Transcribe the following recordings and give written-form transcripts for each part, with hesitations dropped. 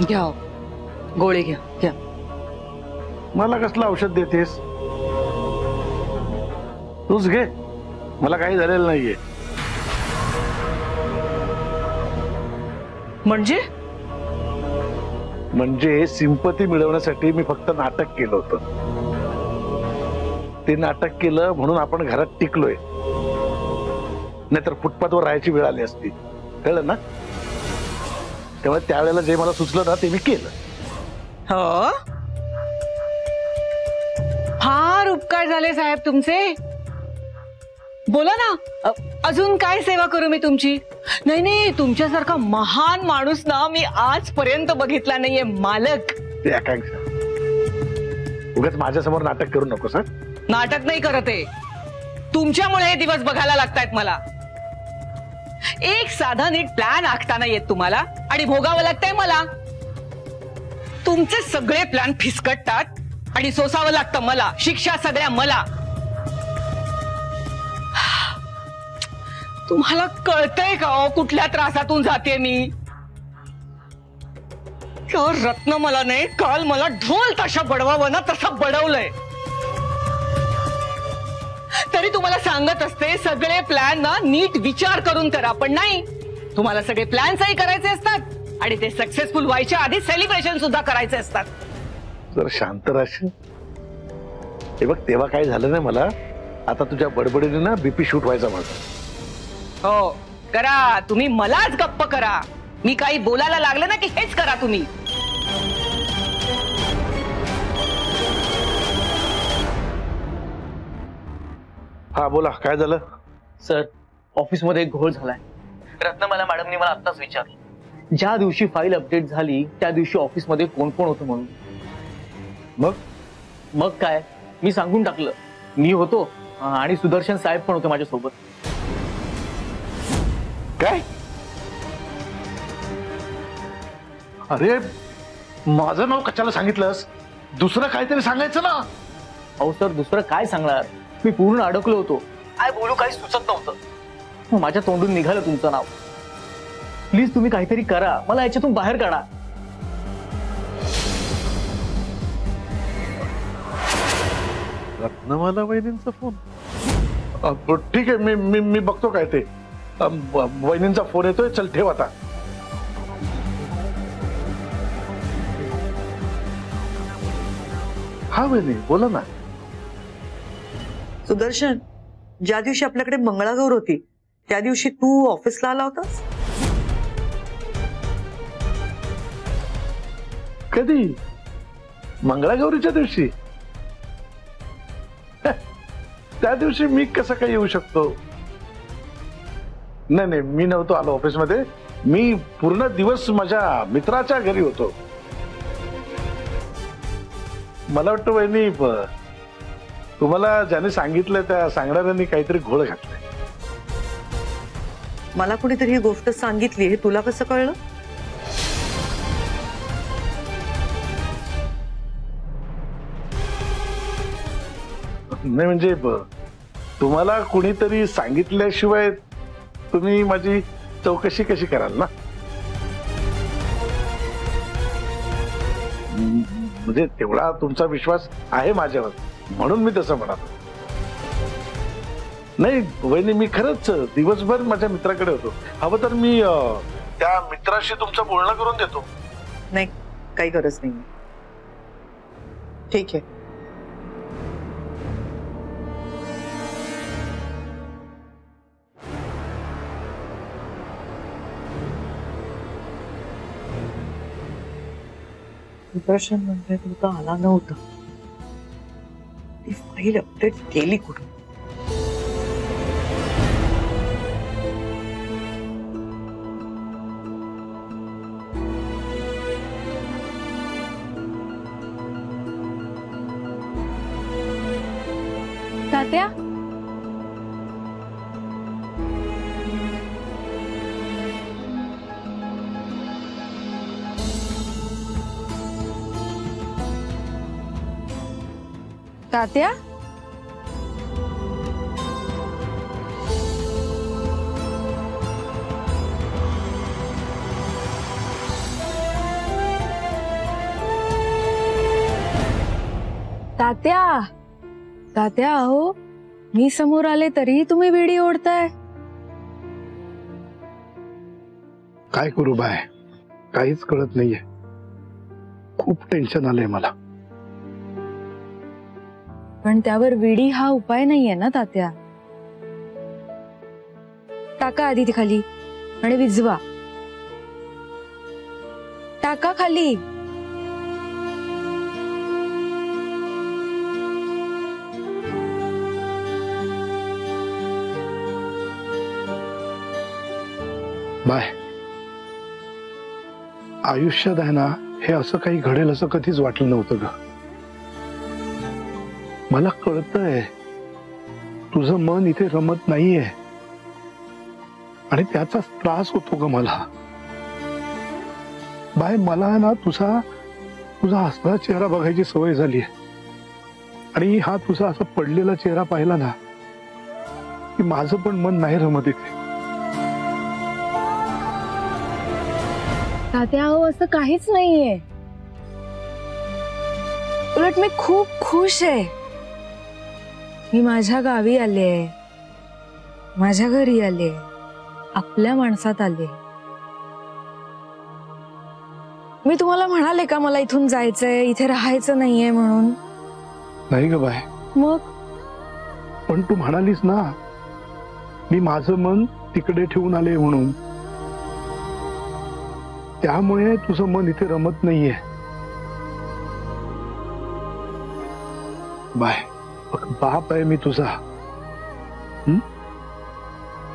घ्या गोळी घ्या घ्या. मला कसलं औषध देतेस? तूच घे, मला काही झालेलं नाहीये. म्हणजे सिंपती मिळवण्यासाठी मी फक्त नाटक केलं होतं. ते नाटक केलं म्हणून आपण घरात टिकलोय, नाहीतर फुटपाथवर राहायची वेळ आली असती. कळलं ना? त्यामुळे त्यावेळेला जे मला सुचलं ना ते मी केलं. हो, फार उपकार झाले साहेब तुमचे. बोला ना, अजून काय सेवा करू मी तुमची? नाही नाही, तुमच्यासारखा महान माणूस ना मी आजपर्यंत बघितला नाहीये मालक. ते आकांक्षा, उगाच माझ्यासमोर नाटक करू नकोस. नाटक नाही करत आहे, तुमच्यामुळे हे दिवस बघायला लागतायत मला. एक साधा नीट प्लॅन आखता नाही येत तुम्हाला आणि भोगावं लागतंय मला. तुमचे सगळे प्लॅन फिसकटतात आणि सोसावं लागतं मला. शिक्षा सगळ्या मला. तुम्हाला कळतंय का हो कुठल्या त्रासातून जाते मी? रत्न मला नाही, काल मला ढोल ताशा बडवावं ना तसं बडवलंय. तरी तुम्हाला सांगत असते सगळे प्लॅन ना नीट विचार करून करा. पण नाही, तुम्हाला सगळे प्लॅन्सही करायचे असतात आणि ते सक्सेसफुल व्हायच्या आधी सेलिब्रेशन सुद्धा करायचे असतात. जर शांत राहशील. हे बघ, तेव्हा काय झालं नाही मला, आता तुझ्या बडबडीने ना बीपी शूट व्हायचा माझा. हो करा, तुम्ही मलाच गप्प करा. मी काही बोलायला लागले ना की हेच करा तुम्ही. हा बोला, काय झालं? सर, ऑफिस मध्ये एक घोळ झालाय. रत्नमाला मॅडमनी मला आत्ताच विचारलं, ज्या दिवशी फाईल अपडेट झाली त्या दिवशी ऑफिस मध्ये कोण कोण होतं म्हणून. मग काय, मी सांगून टाकलं. मी होतो आणि सुदर्शन साहेब पण होते माझ्यासोबत. काय? अरे, माझं नाव कशाला सांगितलंस? दुसरं काहीतरी सांगायचं ना. अहो सर, दुसरं काय सांगणार, मी पूर्ण अडकलो होतो. काय बोलू काही सुचत नव्हतं. माझ्या तोंडून निघालं तुमचं नाव. प्लीज तुम्ही काहीतरी करा, मला याच्यातून बाहेर काढा. रत्नमाला वहिनींचा फोन? ठीक आहे, मी मी मी बघतो काय ते. वहिनींचा फोन येतोय, चल ठेव आता. हा वहिनी, बोला ना. सुदर्शन, ज्या दिवशी आपल्याकडे मंगळागौर होती त्या दिवशी तू ऑफिसला आला होतास? कधी? मंगळागौरीच्या दिवशी? त्या दिवशी मी कसं काय येऊ शकतो? नाही नाही, मी नव्हतो आलो ऑफिसमध्ये. मी पूर्ण दिवस माझ्या मित्राच्या घरी होतो. मला वाटतं वहिनी, तुम्हाला ज्याने सांगितलं त्या सांगणाऱ्यांनी काहीतरी घोळ घातलाय. मला कुणीतरी ही गोष्ट सांगितली, हे तुला कसं कळलं? नाही म्हणजे तुम्हाला कुणीतरी सांगितल्याशिवाय तुम्ही माझी चौकशी कशी कराल ना? म्हणजे तेवढा तुमचा विश्वास आहे माझ्यावर, म्हणून मी तसं म्हणालो. नाही वहिनी, मी खरंच दिवसभर माझ्या मित्राकडे होतो. हवं तर मी त्या मित्राशी तुमचं बोलणं करून देतो. नाही, काही गरज नाही. ठीक आहे. सुदर्शन म्हणजे तुला आला नव्हता. ती फाईल अपडेट केली कुठून? तात्या, तात्या, तात्या तात्या अहो मी समोर आले तरी तुम्ही विडी ओढताय. काय करू बाय, काहीच कळत नाहीये. खूप टेन्शन आलंय मला. पण त्यावर विडी हा उपाय नाहीये ना तात्या. टाका आधी ती खाली आणि विझवा. टाका खाली. बाय, आयुष्यात आहे ना हे असं काही घडेल असं कधीच वाटलं नव्हतं ग. मला कळतंय तुझं मन इथे रमत नाहीये आणि त्याचाच त्रास होतो ग मला. बाय, मला ना तुझा हसरा चेहरा बघायची सवय झाली आहे आणि हा तुझा असा पडलेला चेहरा पाहिला ना की माझं पण मन नाही रमत इथे. तात्या अहो असं काहीच नाहीये. उलट मी खूप खुश आहे. मी माझ्या गावी आले, माझ्या घरी आले, आपल्या माणसात आले. मी तुम्हाला म्हणाले का मला इथून जायचंय, इथे राहायचं नाहीये म्हणून? नाही ग बाय. मग पण तू म्हणालीस ना मी माझं मन तिकडे ठेवून आले म्हणून, त्यामुळे तुझं मन इथे रमत नाहीये. बाय, बाप आहे मी तुझा.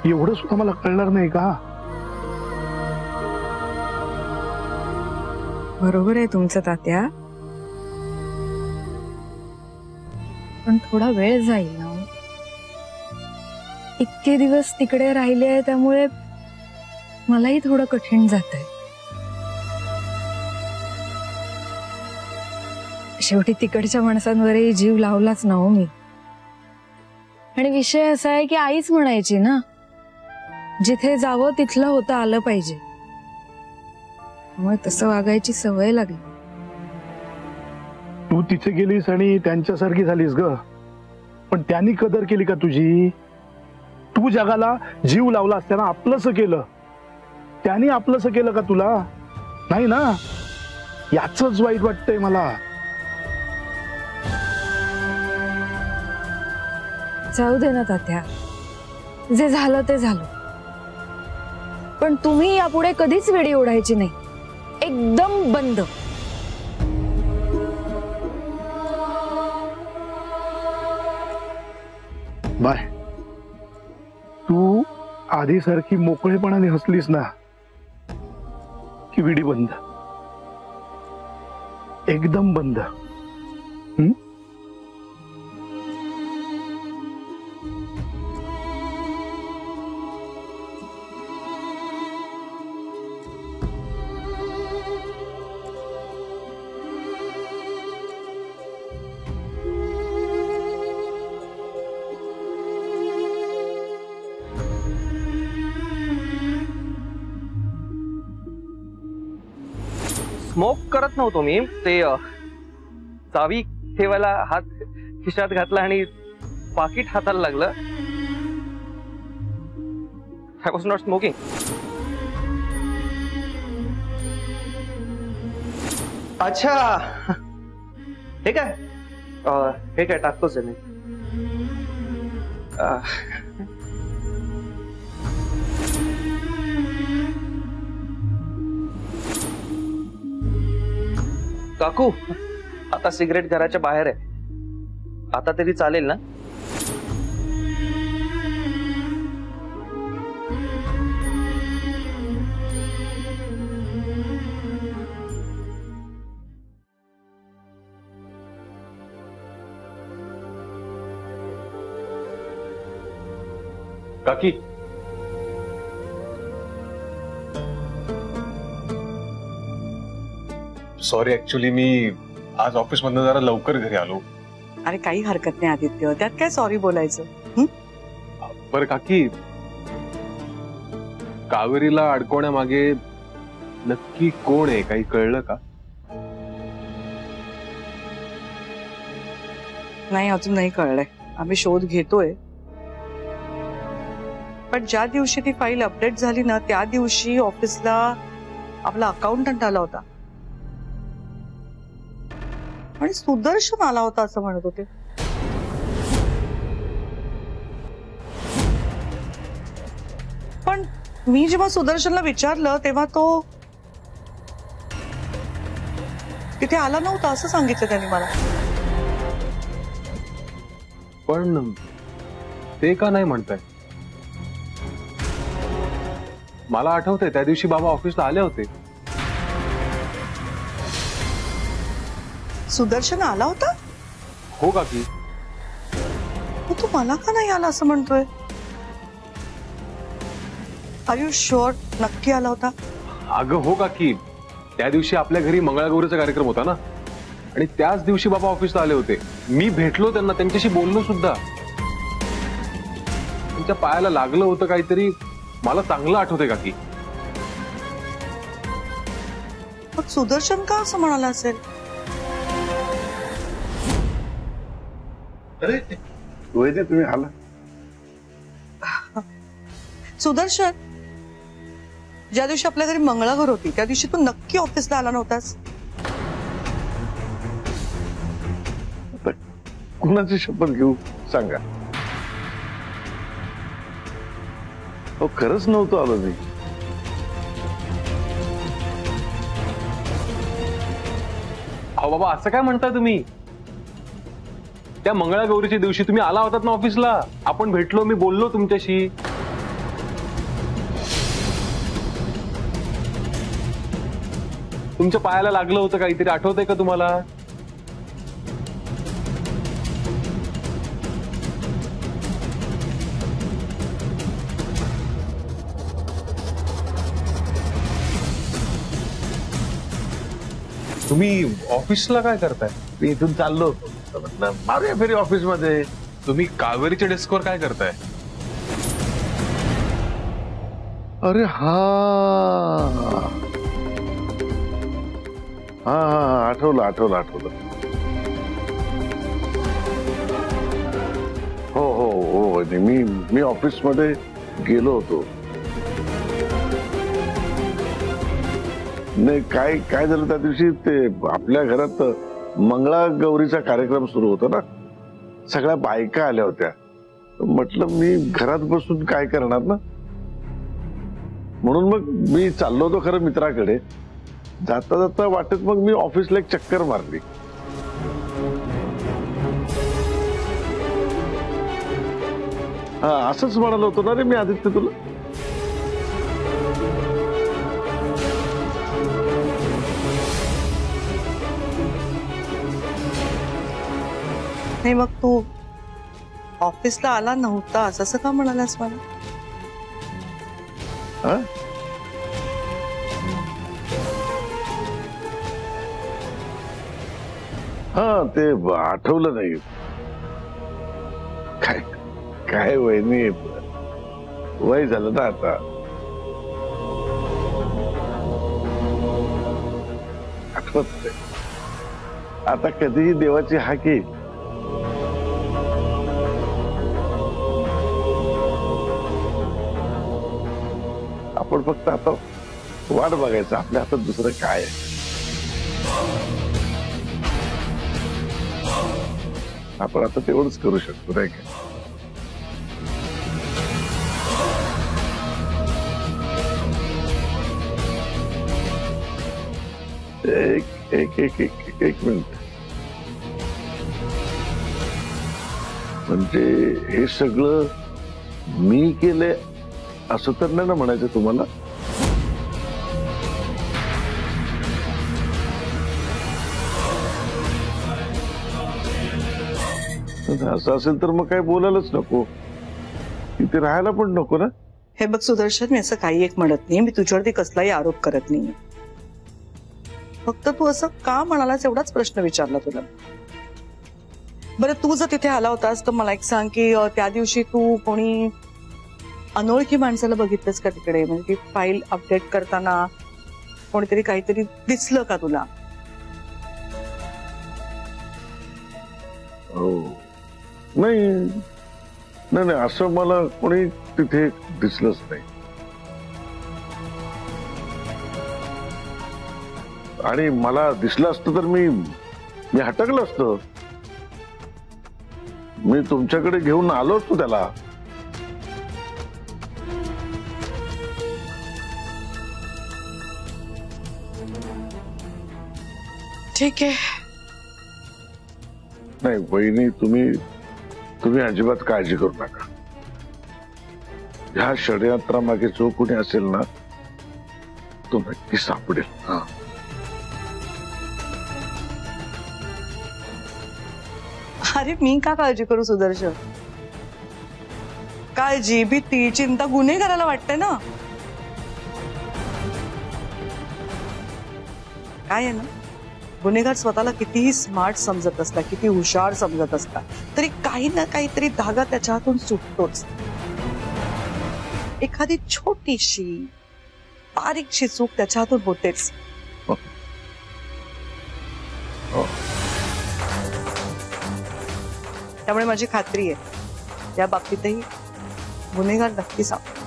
एवढं सुद्धा मला कळणार नाही का? बरोबर आहे तुमचं तात्या, पण थोडा वेळ जाईल ना. इतके दिवस तिकडे राहिले त्यामुळे मलाही थोडं कठीण जातंय. शेवटी तिकडच्या माणसांवरही जीव लावलाच ना हो मी. आणि विषय असा आहे की आईच म्हणायची ना जिथे जावं तिथलं होतं आलं पाहिजे. त्यामुळे तसं वागायची सवय लागली. तू तिथे गेलीस आणि त्यांच्यासारखी झालीस ग, पण त्यांनी कदर केली का तुझी? तू जगाला जीव लावला असताना आपलंसं केलं, त्यांनी आपलंसं केलं का तुला? नाही ना. याचंच वाईट वाटतंय मला. जाऊ दे ना तात्या, जे झालं ते झालं. पण तुम्ही यापुढे कधीच वेडी ओढायची नाही, एकदम बंद. बाय, तू आधीसारखी मोकळेपणाने हसलीस ना की विडी बंद, एकदम बंद. स्मोक करत नव्हतो मी. ते चावी ठेवायला हात खिशात घातला आणि पाकिट हाताला लागलं. I was not smoking. अच्छा, हे काय टाकतोच आहे मी. काकू, आता सिगरेट घराच्या बाहेर आहे, आता तरी चालेल ना? काकी, सॉरी, ऍक्च्युली मी आज ऑफिस मधनं जरा लवकर घरी आलो. अरे काही हरकत नाही आदित्य, त्यात काय सॉरी बोलायचं. बरं काकी, कावेरीला अडकवण्यामागे नक्की कोण आहे, काही कळलं का? नाही, अजून नाही कळलंय. आम्ही शोध घेतोय. पण ज्या दिवशी ती फाईल अपडेट झाली ना, त्या दिवशी ऑफिसला आपला अकाउंटंट आला होता आणि सुदर्शन आला होता असं म्हणत होते. पण मी जेव्हा सुदर्शनला विचारलं तेव्हा तो तिथे आला नव्हता असं सांगितलं त्यांनी मला. पण ते का नाही म्हणताय? मला आठवतंय त्या दिवशी बाबा ऑफिसला आले होते. सुदर्शन आला होता? हो काकी. मग तू मला का नाही आला असं म्हणतोय? Are you sure? नक्की आला होता? अगं हो काकी, त्या दिवशी आपल्या घरी मंगळागौरीचा कार्यक्रम होता ना, आणि त्याच दिवशी बाबा ऑफिसला आले होते. मी भेटलो त्यांना, त्यांच्याशी बोललो सुद्धा. त्यांच्या पायाला लागलं होतं काहीतरी, मला चांगलं आठवतंय काकी. मग सुदर्शन का असं म्हणाला असेल? अरे वैद्य, तुम्ही आला. सुदर्शन, ज्या दिवशी आपल्या घरी मंगळागौर होती त्या दिवशी तू नक्की ऑफिसला आला नव्हतास? कुणाची शपथ घेऊ सांगा. हो, खरंच नव्हतं आलो मी. अहो बाबा, असं काय म्हणताय तुम्ही? त्या मंगळागौरीच्या दिवशी तुम्ही आला होतात ना ऑफिसला, आपण भेटलो, मी बोललो तुमच्याशी. तुमच्या पायाला लागलं होतं काहीतरी, आठवतंय का तुम्हाला? तुम्ही ऑफिसला काय करताय? मी इथून चाललो होतो, तर म्हटलं मारूया फेरी ऑफिस मध्ये. तुम्ही कावेरीच्या डेस्कवर काय करताय? अरे हा हा हा, आठवलं आठवलं आठवलं. हो हो हो, मी ऑफिस मध्ये गेलो होतो. नाही, काय काय झालं त्या दिवशी, ते आपल्या घरात मंगळागौरीचा कार्यक्रम सुरू होता ना, सगळ्या बायका आल्या होत्या. म्हटलं मी घरात बसून काय करणार ना, म्हणून मग मी चाललो होतो खरं मित्राकडे. जाता जाता वाटेत मग मी ऑफिसला एक चक्कर मारली. हा, असंच म्हणालो होतो ना रे मी आदित्य तुला. नाही, मग तू ऑफिसला आला नव्हतास असं का म्हणालास मला? हा, हा, ते आठवलं नाही. काय काय वहिनी, वय झालं ना आता. आठवत नाही आता, कधीही देवाची हाकी. आपण फक्त आता वाट बघायचं, आपल्या हातात दुसरं काय आहे. आपण आता तेवढंच करू शकतो, नाही का? एक एक एक एक एक मिनिट. म्हणजे हे सगळं मी केलंय असं तर नाही ना म्हणायचं तुम्हाला? असं असेल तर मग काय बोलायलाच नको, तिथे राहायला पण नको ना. हे बघ सुदर्शन, मी असं काही एक म्हणत नाही, मी तुझ्यावरती कसलाही आरोप करत नाही. फक्त तू असं का म्हणालास एवढाच प्रश्न विचारला तुला. बरं, तू जर तिथे आला होतास तर मला एक सांग की त्या दिवशी तू कोणी अनोळखी माणसाला बघितलंस का तिकडे? म्हणजे ती फाईल अपडेट करताना कोणीतरी काहीतरी दिसलं का तुला? हो नाही नाही नाही, असं मला कोणी तिथे दिसलंच नाही. आणि मला दिसलं असतं तर मी हटकलं असतं. मी तुमच्याकडे घेऊन आलो असतो त्याला. ठीक आहे. नाही वहिनी, तुम्ही अजिबात काळजी करू नका. ह्या षडयंत्रामागे जो कोणी असेल ना तो नक्की सापडेल. हा अरे मी का काळजी करू सुदर्शन? काळजी भीती चिंता गुन्हेगाराला वाटते ना. काय आहे ना, गुन्हेगार स्वतःला कितीही स्मार्ट समजत असला, किती हुशार समजत असला तरी काही ना काहीतरी धागा त्याच्या हातून सुटतोच. एखादी छोटीशी बारीकशी चूक त्याच्या हातून होतेच. त्यामुळे माझी खात्री आहे या बाबतीतही गुन्हेगार नक्की सापडेल.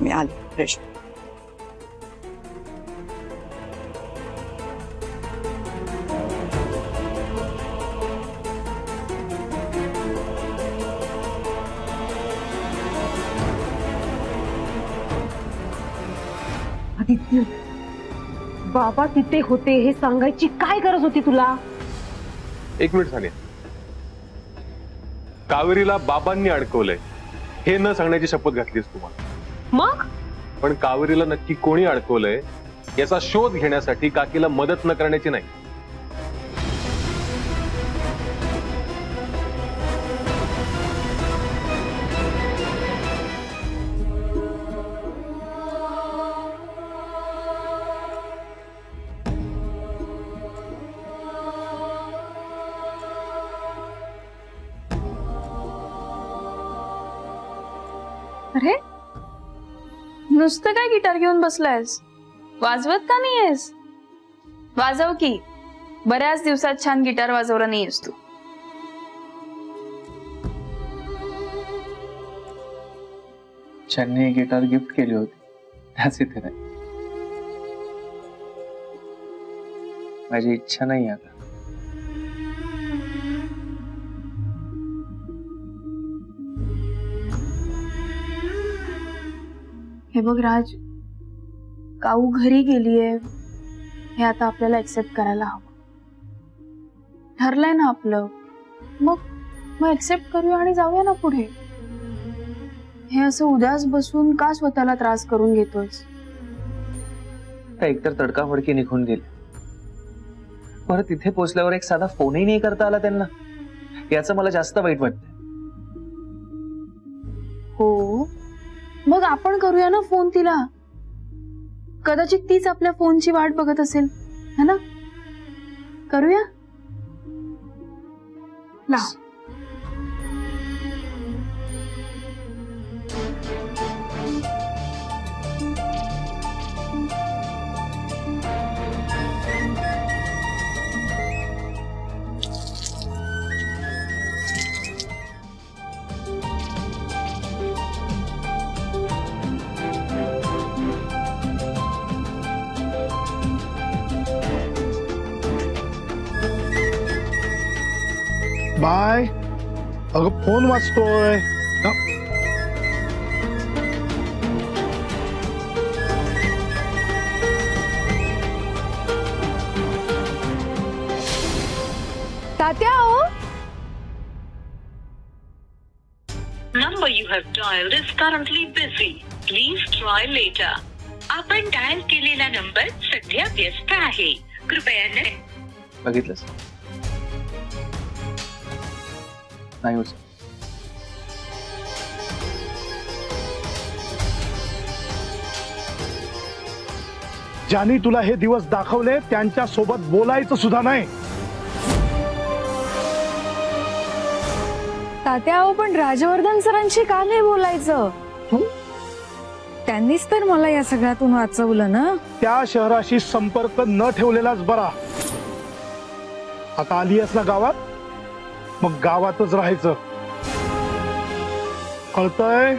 मी आले फ्रेश. आदित्य, बाबा तिथे होते हे सांगायची काय गरज होती तुला? एक मिनिट सानिया, कावेरीला बाबांनी अडकवलंय हे न सांगण्याची शपथ घातलीस तुम्हाला. मग पण कावेरीला नक्की कोणी अडकवलंय याचा शोध घेण्यासाठी काकीला मदत न करण्याची नाही. अरे नुसतं काय गिटार घेऊन बसलायस? वाजवत का नाहीयेस? वाजव की. बऱ्याच दिवसात छान गिटार वाजवला नाहीयेस तू. ज्यांनी गिटार गिफ्ट केली होती त्याच इथे नाही. माझी इच्छा नाही आता. हे बघ राज, काऊ घरी गेलीये हे आता आपल्याला एक्सेप्ट करायला हवं. ठरलंय ना आपलं, मग एक्सेप्ट करूया आणि जाऊया ना पुढे. हे असं उदास बसून का स्वतःला त्रास करून घेतोयस? एकतर तडकाफडकी निघून गेले, परत तिथे पोहोचल्यावर एक साधा फोनही नाही करता आला त्यांना. याचं मला जास्त वाईट वाटतंय. हो, मग आपण करूया ना फोन तिला. कदाचित तीच आपल्या फोनची वाट बघत असेल, है ना? करूया. लाव. बाय. अगं फोन वाजतोय. तात्या हो. Number you have dialed is currently busy. Please try later. आपण डायल केलेला नंबर सध्या व्यस्त आहे. कृपया बघितलंस नाही होत. ज्यांनी तुला हे दिवस दाखवले त्यांच्या सोबत बोलायचं सुद्धा नाही. तात्या हो, पण राजवर्धन सरांशी का नाही बोलायचं? त्यांनीच तर मला या सगळ्यातून वाचवलं ना. त्या शहराशी संपर्क न ठेवलेलाच बरा. आता आली आहेस ना गावात, मग गावातच राहायचं. कळतंय?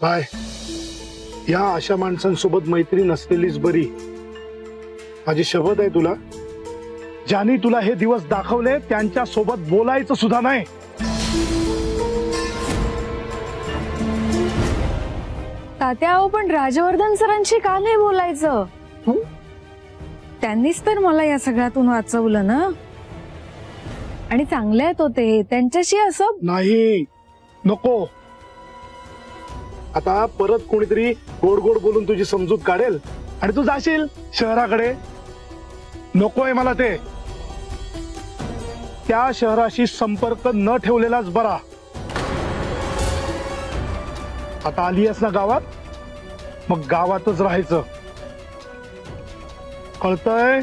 बाय. या अशा माणसांसोबत मैत्री नसलेलीच बरी. माझी शपथ आहे तुला, ज्यांनी तुला हे दिवस दाखवले त्यांच्या सोबत बोलायचं सुद्धा नाही. तात्या, अहो पण राजवर्धन सरांशी का नाही बोलायचं? त्यांनीच तर मला या सगळ्यातून वाचवलं ना. आणि चांगले आहेत होते, त्यांच्याशी असं नाही. नको. आता परत कोणीतरी गोड गोड बोलून तुझी समजूत काढेल आणि तू जाशील शहराकडे. नकोय मला ते. त्या शहराशी संपर्क न ठेवलेलाच बरा. आता आली आहेस ना गावात, मग गावातच राहायचं. कळतंय?